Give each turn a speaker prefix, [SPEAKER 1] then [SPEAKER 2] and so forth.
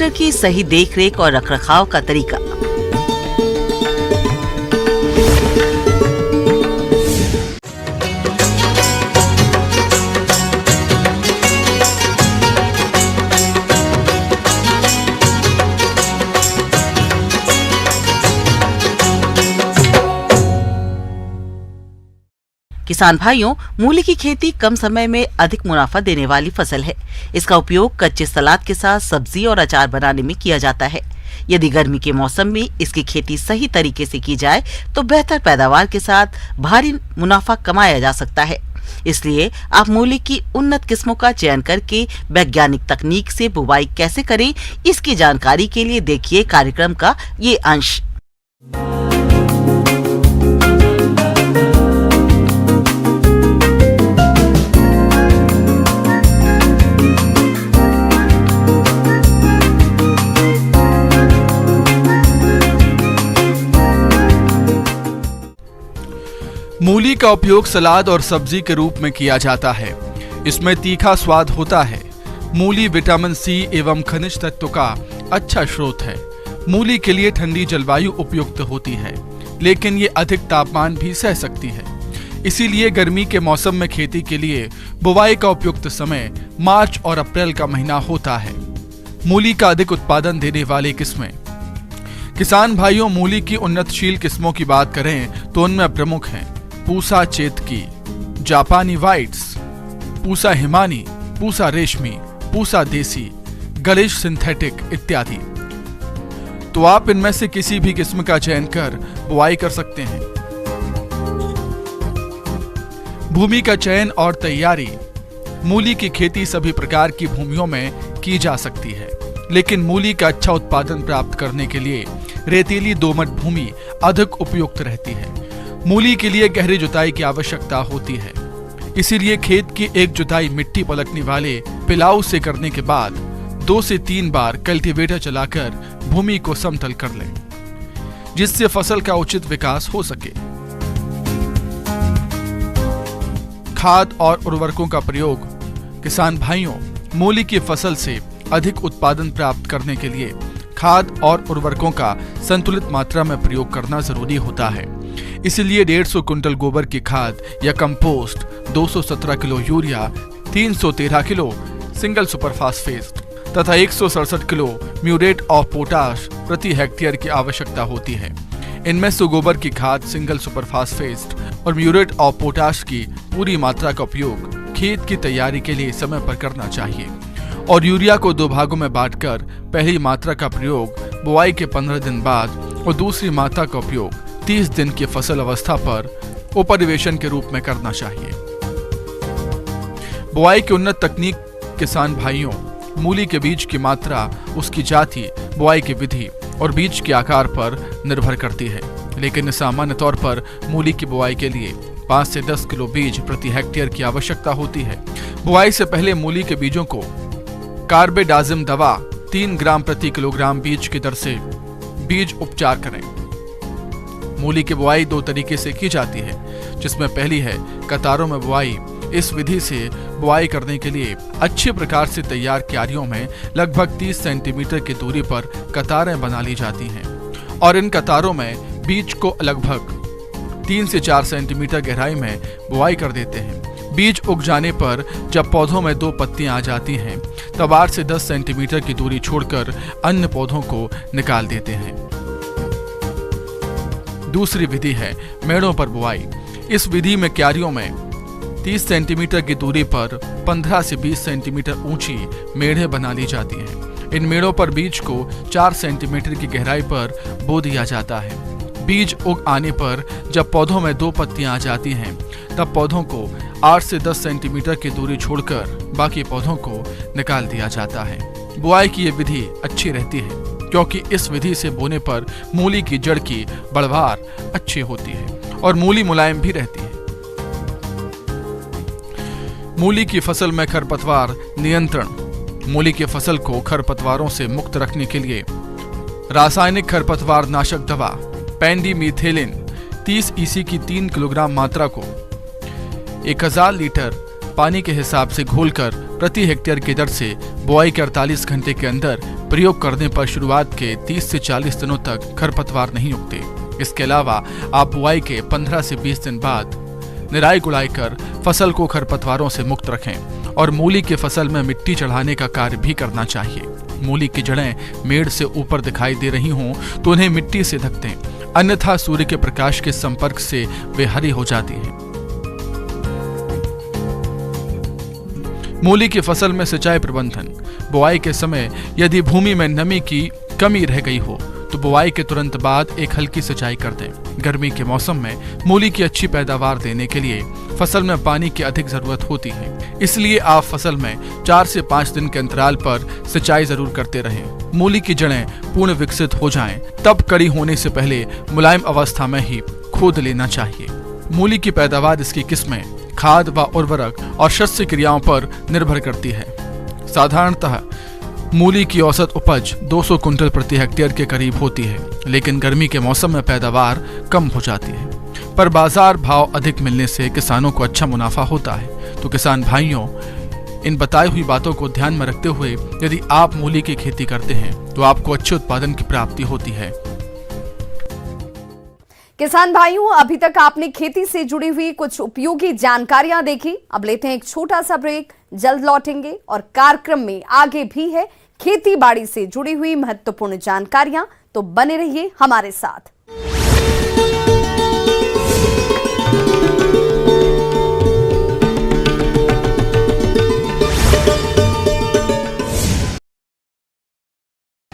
[SPEAKER 1] टमाटर की सही देखरेख और रखरखाव का तरीका। किसान भाइयों, मूली की खेती कम समय में अधिक मुनाफा देने वाली फसल है। इसका उपयोग कच्चे सलाद के साथ सब्जी और अचार बनाने में किया जाता है। यदि गर्मी के मौसम में इसकी खेती सही तरीके से की जाए तो बेहतर पैदावार के साथ भारी मुनाफा कमाया जा सकता है। इसलिए आप मूली की उन्नत किस्मों का चयन करके वैज्ञानिक तकनीक से बुवाई कैसे करें, इसकी जानकारी के लिए देखिए कार्यक्रम का ये अंश।
[SPEAKER 2] मूली का उपयोग सलाद और सब्जी के रूप में किया जाता है। इसमें तीखा स्वाद होता है। मूली विटामिन सी एवं खनिज तत्व का अच्छा स्रोत है। मूली के लिए ठंडी जलवायु उपयुक्त होती है, लेकिन ये अधिक तापमान भी सह सकती है। इसीलिए गर्मी के मौसम में खेती के लिए बुवाई का उपयुक्त समय मार्च और अप्रैल का महीना होता है। मूली का अधिक उत्पादन देने वाली किस्में। किसान भाइयों, मूली की उन्नतशील किस्मों की बात करें तो उनमें प्रमुख हैं पूसा चेतकी, जापानी वाइट्स, पूसा हिमानी, पूसा रेशमी, पूसा देसी, गलिश सिंथेटिक इत्यादि। तो आप इनमें से किसी भी किस्म का चयन कर बुआई कर सकते हैं। भूमि का चयन और तैयारी। मूली की खेती सभी प्रकार की भूमियों में की जा सकती है, लेकिन मूली का अच्छा उत्पादन प्राप्त करने के लिए रेतीली दोमट भूमि अधिक उपयुक्त रहती है। मूली के लिए गहरी जुताई की आवश्यकता होती है। इसीलिए खेत की एक जुताई मिट्टी पलटने वाले पिलाऊ से करने के बाद 2 से 3 बार कल्टीवेटर चलाकर भूमि को समतल कर लें, जिससे फसल का उचित विकास हो सके। खाद और उर्वरकों का प्रयोग। किसान भाइयों, मूली की फसल से अधिक उत्पादन प्राप्त करने के लिए खाद और उर्वरकों का संतुलित मात्रा में प्रयोग करना जरूरी होता है। इसलिए 150 कुंटल गोबर की खाद या compost, 217 kilo urea, 313 kilo single super phosphate तथा 167 किलो म्यूरेट ऑफ पोटाश प्रति हेक्टेयर की आवश्यकता होती है। इनमें से गोबर की खाद, सिंगल सुपर फास्फेट और म्यूरेट ऑफ पोटाश की पूरी मात्रा का उपयोग खेत की तैयारी के लिए समय पर करना चाहिए और यूरिया को 2 भागों में बांटकर पहली मात्रा का प्रयोग बुआई के 15 दिन बाद और दूसरी मात्रा का उपयोग 30 दिन की फसल अवस्था पर उपरिवेशन के रूप में करना चाहिए। बुआई की उन्नत तकनीक। किसान भाइयों, मूली के बीज की मात्रा उसकी जाति, बुआई की विधि और बीज के आकार पर निर्भर करती है, लेकिन सामान्य तौर पर मूली की बुआई के लिए 5 से 10 किलो बीज प्रति हेक्टेयर की आवश्यकता होती है। बुआई से पहले मूली के बीजों को कार्बेडाजिम दवा 3 ग्राम प्रति किलोग्राम बीज की दर से बीज उपचार करें। मूली की बुआई 2 तरीके से की जाती है, जिसमें पहली है कतारों में बुआई। इस विधि से बुआई करने के लिए अच्छे प्रकार से तैयार क्यारियों में लगभग 30 सेंटीमीटर की दूरी पर कतारें बना ली जाती हैं और इन कतारों में बीज को लगभग 3 से 4 सेंटीमीटर गहराई में बुआई कर देते हैं। बीज उग जाने पर जब पौधों में 2 पत्तियां आ जाती हैं, तब 8 से 10 सेंटीमीटर की दूरी छोड़कर अन्य पौधों को निकाल देते हैं। दूसरी विधि है मेड़ों पर बुआई। इस विधि में क्यारियों में 30 सेंटीमीटर की दूरी पर 15 से 20 सेंटीमीटर ऊंची मेढ़ें बना ली जाती हैं। इन मेड़ों पर बीज को 4 सेंटीमीटर की गहराई पर बो दिया जाता है। बीज उग आने पर जब पौधों में 2 पत्तियां आ जाती हैं, तब पौधों को 8 से 10 सेंटीमीटर की दूरी छोड़कर बाकी पौधों को निकाल दिया जाता है। बुआई की ये विधि अच्छी रहती है, क्योंकि इस विधि से बोने पर मूली की जड़ की बढ़वार अच्छी होती है और मूली मुलायम भी रहती है। मूली की फसल में खरपतवार नियंत्रण। मूली की फसल को खरपतवारों से मुक्त रखने के लिए रासायनिक खरपतवार नाशक दवा पेंडिमीथेलिन 30 ईसी की 3 किलोग्राम मात्रा को 1000 लीटर पानी के हिसाब से घोलकर प्रति हेक्टेयर की दर से बुआई के 48 घंटे के अंदर प्रयोग करने पर शुरुआत के 30 से 40 दिनों तक खरपतवार नहीं उगते। इसके अलावा आप बुआई के 15 से 20 दिन बाद निराई गुड़ाई कर फसल को खरपतवारों से मुक्त रखें और मूली की फसल में मिट्टी चढ़ाने का कार्य भी करना चाहिए। मूली की जड़ें मेड़ से ऊपर दिखाई दे रही हों तो उन्हें मिट्टी से ढक दें, अन्यथा सूर्य के प्रकाश के संपर्क से वे हरी हो जाती हैं। मूली की फसल में सिंचाई प्रबंधन। बुआई के समय यदि भूमि में नमी की कमी रह गई हो तो बुआई के तुरंत बाद एक हल्की सिंचाई कर दें। गर्मी के मौसम में मूली की अच्छी पैदावार देने के लिए फसल में पानी की अधिक जरूरत होती है, इसलिए आप फसल में 4 से 5 दिन के अंतराल पर सिंचाई जरूर करते रहें। मूली की जड़ें पूर्ण विकसित हो जाएं, तब कड़ी होने से पहले मुलायम अवस्था में ही खोद लेना चाहिए। मूली की पैदावार इसकी किस्में, खाद व उर्वरक और शस्य क्रियाओं पर निर्भर करती है। साधारणतः मूली की औसत उपज 200 कुंटल प्रति हेक्टेयर के करीब होती है, लेकिन गर्मी के मौसम में पैदावार कम हो जाती है। पर बाजार भाव अधिक मिलने से किसानों को अच्छा मुनाफा होता है। तो किसान भाइयों, इन बताई हुई बातों को ध्यान में रखते हुए यदि आप मूली की खेती करते हैं तो आपको अच्छे उत्पादन की प्राप्ति होती है।
[SPEAKER 3] किसान भाइयों, अभी तक आपने खेती से जुड़ी हुई कुछ उपयोगी जानकारियां देखी। अब लेते हैं एक छोटा सा ब्रेक, जल्द लौटेंगे और कार्यक्रम में आगे भी है खेती बाड़ी से जुड़ी हुई महत्वपूर्ण जानकारियां, तो बने रहिए हमारे साथ।